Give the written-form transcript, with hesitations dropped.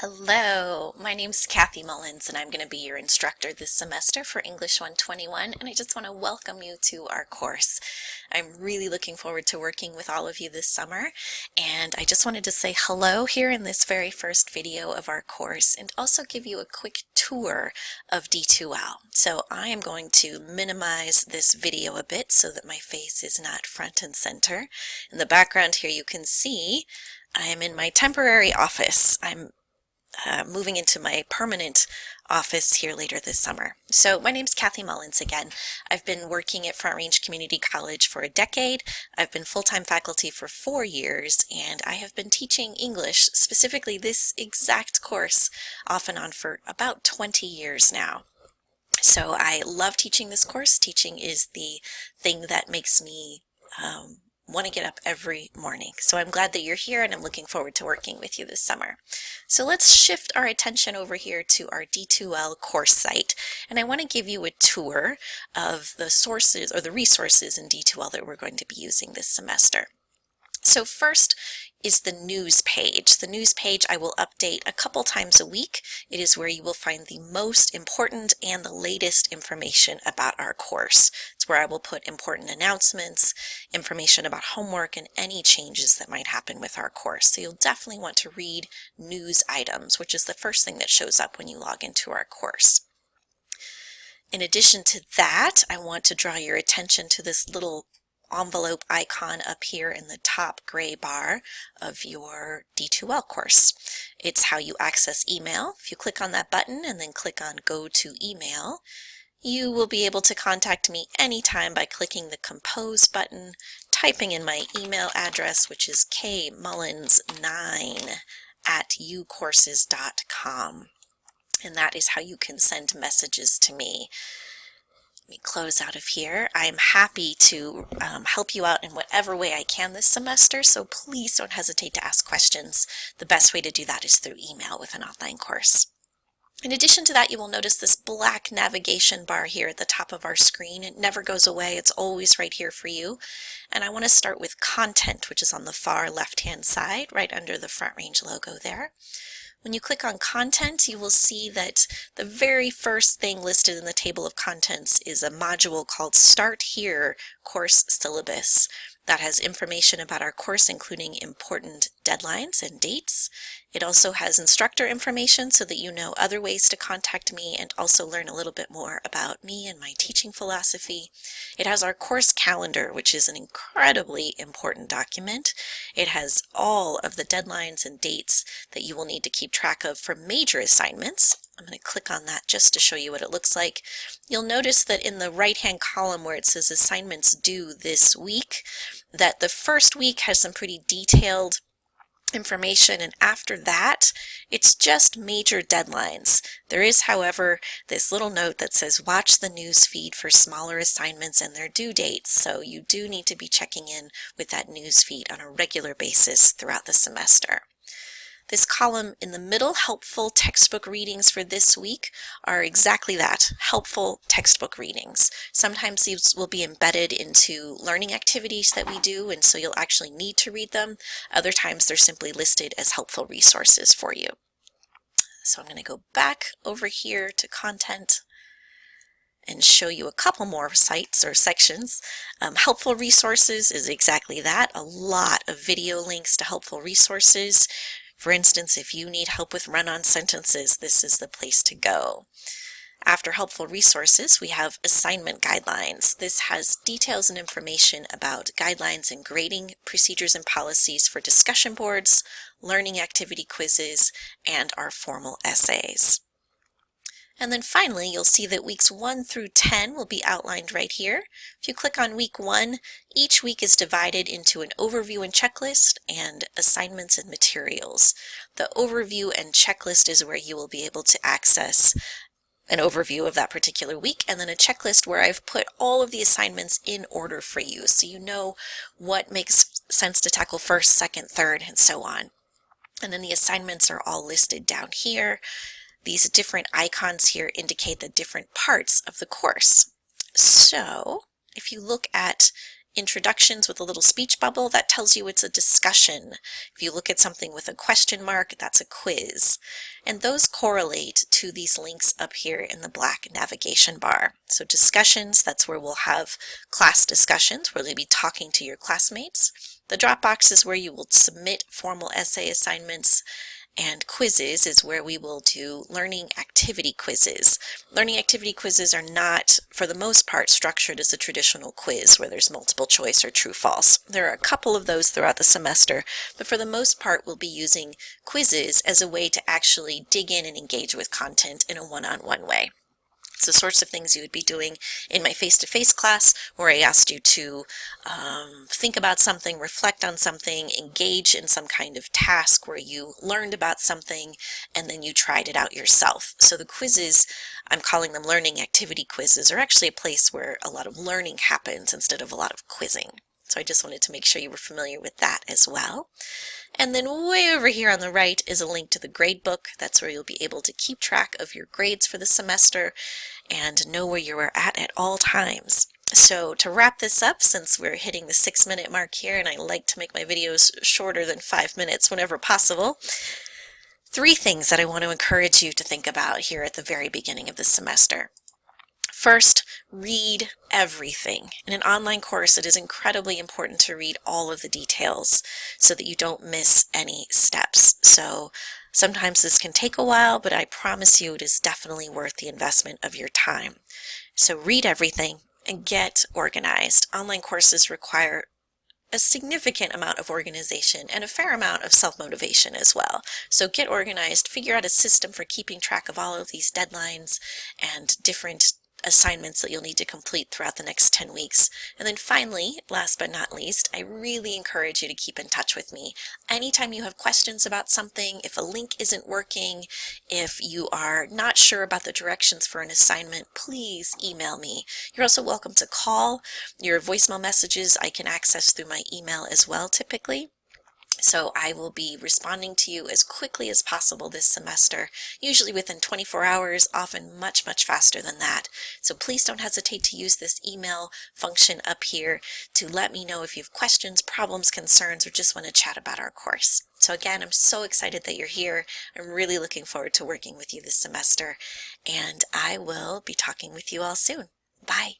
Hello, my name's Kathy Mullins and I'm going to be your instructor this semester for English 121, and I just want to welcome you to our course. I'm really looking forward to working with all of you this summer, and I just wanted to say hello here in this very first video of our course and also give you a quick tour of D2L. So I am going to minimize this video a bit so that my face is not front and center. In the background here you can see I am in my temporary office. I'm moving into my permanent office here later this summer. So my name's Kathy Mullins again. I've been working at Front Range Community College for a decade. I've been full-time faculty for 4 years, and I have been teaching English, specifically this exact course, off and on for about 20 years now. So I love teaching this course. Teaching is the thing that makes me want to get up every morning. So I'm glad that you're here and I'm looking forward to working with you this summer. So let's shift our attention over here to our D2L course site. And I want to give you a tour of the sources or the resources in D2L that we're going to be using this semester. So first is the news page. The news page I will update a couple times a week. It is where you will find the most important and the latest information about our course. It's where I will put important announcements, information about homework, and any changes that might happen with our course. So you'll definitely want to read news items, which is the first thing that shows up when you log into our course. In addition to that, I want to draw your attention to this little envelope icon up here in the top gray bar of your D2L course. It's how you access email. If you click on that button and then click on Go to Email, you will be able to contact me anytime by clicking the Compose button, typing in my email address, which is kmullins9@ucourses.com. And that is how you can send messages to me. Let me close out of here. I'm happy to help you out in whatever way I can this semester, so please don't hesitate to ask questions. The best way to do that is through email with an online course. In addition to that, you will notice this black navigation bar here at the top of our screen. It never goes away. It's always right here for you. And I want to start with content, which is on the far left-hand side, right under the Front Range logo there. When you click on content, you will see that the very first thing listed in the table of contents is a module called Start Here Course Syllabus. That has information about our course, including important deadlines and dates. It also has instructor information so that you know other ways to contact me and also learn a little bit more about me and my teaching philosophy. It has our course calendar, which is an incredibly important document. It has all of the deadlines and dates that you will need to keep track of for major assignments. I'm going to click on that just to show you what it looks like. You'll notice that in the right-hand column where it says assignments due this week, that the first week has some pretty detailed information, and after that it's just major deadlines. There is, however, this little note that says watch the news feed for smaller assignments and their due dates, so you do need to be checking in with that news feed on a regular basis throughout the semester. This column in the middle, helpful textbook readings for this week, are exactly that, helpful textbook readings. Sometimes these will be embedded into learning activities that we do, and so you'll actually need to read them. Other times they're simply listed as helpful resources for you. So I'm going to go back over here to content and show you a couple more sites or sections. Helpful resources is exactly that, a lot of video links to helpful resources. For instance, if you need help with run-on sentences, this is the place to go. After helpful resources, we have assignment guidelines. This has details and information about guidelines and grading procedures and policies for discussion boards, learning activity quizzes, and our formal essays. And then finally, you'll see that weeks 1 through 10 will be outlined right here. If you click on week 1, each week is divided into an overview and checklist and assignments and materials. The overview and checklist is where you will be able to access an overview of that particular week, and then a checklist where I've put all of the assignments in order for you, so you know what makes sense to tackle first, second, third, and so on. And then the assignments are all listed down here. These different icons here indicate the different parts of the course. So if you look at introductions with a little speech bubble, that tells you it's a discussion. If you look at something with a question mark, that's a quiz. And those correlate to these links up here in the black navigation bar. So discussions, that's where we'll have class discussions, where you'll be talking to your classmates. The Dropbox is where you will submit formal essay assignments, and quizzes is where we will do learning activity quizzes. Learning activity quizzes are not, for the most part, structured as a traditional quiz where there's multiple choice or true-false. There are a couple of those throughout the semester, but for the most part, we'll be using quizzes as a way to actually dig in and engage with content in a one-on-one way. It's the sorts of things you would be doing in my face-to-face class, where I asked you to think about something, reflect on something, engage in some kind of task where you learned about something and then you tried it out yourself. So the quizzes, I'm calling them learning activity quizzes, are actually a place where a lot of learning happens instead of a lot of quizzing. So I just wanted to make sure you were familiar with that as well. And then way over here on the right is a link to the grade book. That's where you'll be able to keep track of your grades for the semester and know where you are at all times. So to wrap this up, since we're hitting the 6-minute mark here, and I like to make my videos shorter than 5 minutes whenever possible, 3 things that I want to encourage you to think about here at the very beginning of the semester. First, read everything. In an online course, it is incredibly important to read all of the details so that you don't miss any steps. So sometimes this can take a while, but I promise you it is definitely worth the investment of your time. So read everything and get organized. Online courses require a significant amount of organization and a fair amount of self-motivation as well. So get organized, figure out a system for keeping track of all of these deadlines and different assignments that you'll need to complete throughout the next 10 weeks. And then finally, last but not least, I really encourage you to keep in touch with me. Anytime you have questions about something, if a link isn't working, if you are not sure about the directions for an assignment, please email me. You're also welcome to call. Your voicemail messages I can access through my email as well typically. So I will be responding to you as quickly as possible this semester, usually within 24 hours, often much, much faster than that. So please don't hesitate to use this email function up here to let me know if you have questions, problems, concerns, or just want to chat about our course. So again, I'm so excited that you're here. I'm really looking forward to working with you this semester, and I will be talking with you all soon. Bye.